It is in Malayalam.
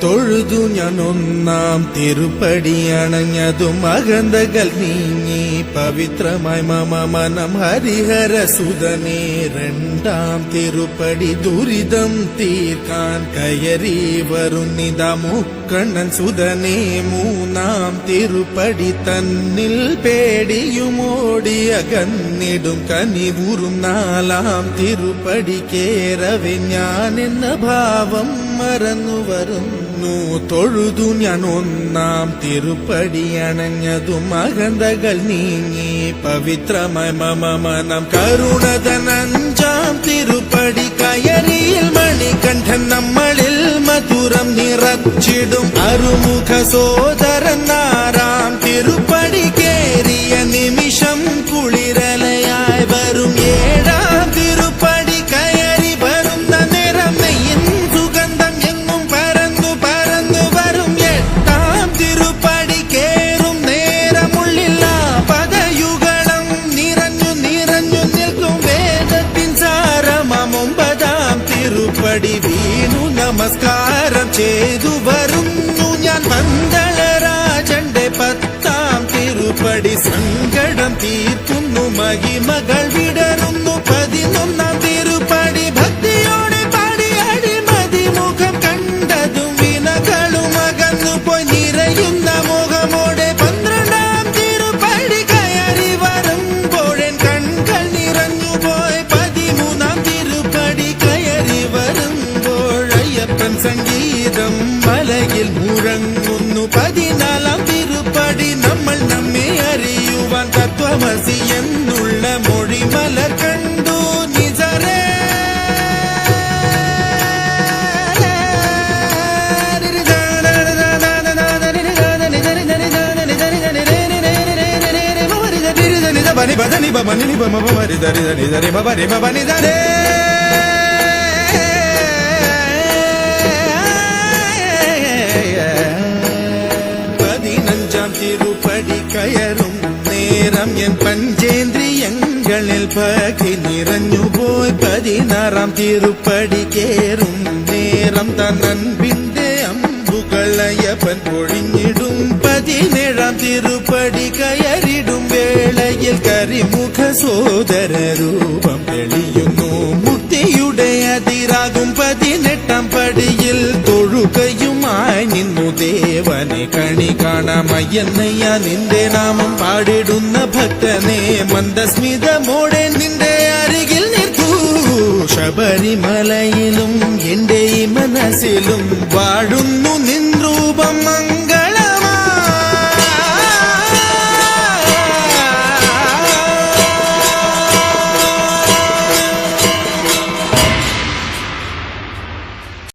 തൊഴുതു ഞാൻ ഒന്നാം തിരുപ്പടി അണഞ്ഞതും അകന്തകൾ നീങ്ങി പവിത്രമായി മമ മനം ഹരിഹരസുതനേ. രണ്ടാം തിരുപ്പടി ദുരിതം തീർക്കാൻ കയറി വരുന്നിതാ മുക്കണ്ണൻ സുതനേ. മൂന്നാം തിരുപ്പടി തന്നിൽ പേടിയുമോടി അകന്നിടും കനിവുറും. നാലാം തിരുപ്പടി കേറവെ ഞാൻ എന്ന ഭാവം മറന്നു വരുന്നു. തൊഴുതു ഞാൻ ഒന്നാം തിരുപ്പടി അണഞ്ഞതും അകന്തകൾ നീങ്ങി പവിത്രമായ മമ മനം കരുണതൻ. അഞ്ചാം തിരുപ്പടി കയറിയിൽ മണികണ്ഠൻ നമ്മളിൽ മധുരം നിറച്ചിടും അറുമുഖ സോദരൻ. ആറാം തിരുപ്പടി കേറിയ നിമിഷം കുളിരലയായി വരും. ഏഴാം തിരുപ്പടി കയറി വരുന്ന നിറം നെയ്യിൻ സുഗന്ധം എങ്ങും പരന്നു പരന്നു വരും. എട്ടാം തിരുപ്പടി കേറും നേരമുള്ളിൽ പദയുഗളം നിറഞ്ഞു നിറഞ്ഞു നിൽക്കും വേദത്തിൻ സാരമാം. ഒമ്പതാം തിരുപ്പടി വീണു നമസ്കാരം ചെയ്തു വരുന്നു ഞാൻ പന്തളരാജന്റെ. പത്താം തിരുപ്പടി സങ്കടം തീർക്കുന്നു മഹിമകൾ വിടരുന്നു. 11-ാം തിരുപ്പടി ഭക്തിയോടെ പാടി അടിമതി മുഖം കണ്ടതും വിനകളും അകന്നു പോയി നിറയുന്ന മുഖമോടെ. 12-ാം തിരുപ്പടി കയറി വരുമ്പോഴൻ കൺകൾ നിറഞ്ഞു പോയി. 13-ാം തിരുപ്പടി കയറി വരുമ്പോഴയ്യപ്പൻ സംഗീതം മലയിൽ മുഴങ്ങുന്നു. 14-ാം തിരുപ്പടി നമ്മൾ നമ്മെ അറിയുവാൻ തത്വമസി എന്നുള്ള മൊഴിമലർ കണ്ടു നിസരേ. బని బదని బని బమ బరి దరి దరి దరి బరి బని దరే. 15-ാം തിരുപ്പടി കയറും നേരം എൻ പഞ്ചേന്ദ്രിയങ്ങളിൽ പകി നിറഞ്ഞുപോയി. 16-ാം തിരുപ്പടി കേറും നേരം തന്നൻപിന്റെ അമ്പുകളയപ്പൻ പൊഴിഞ്ഞിടും. 17-ാം തിരുപ്പടി കയറിടും വേളയിൽ കരിമുഖ സോദര രൂപം തെളിയുന്നു. മുക്തിയുടെ അതിരാകും 18-ാം പടിയിൽ തൊഴുകയുമായി നിന്നു ദേവനെ കണി കാണാമയ്യന്നയ്യ നിന്റെ നാമം പാടിടുന്ന ഭക്തനെ. മന്ദസ്മിതമോടെ നിന്റെ അരികിൽ നിർത്തു. ശബരിമലയിലും എന്റെ ഈ മനസ്സിലും വാഴുന്നു നിൻ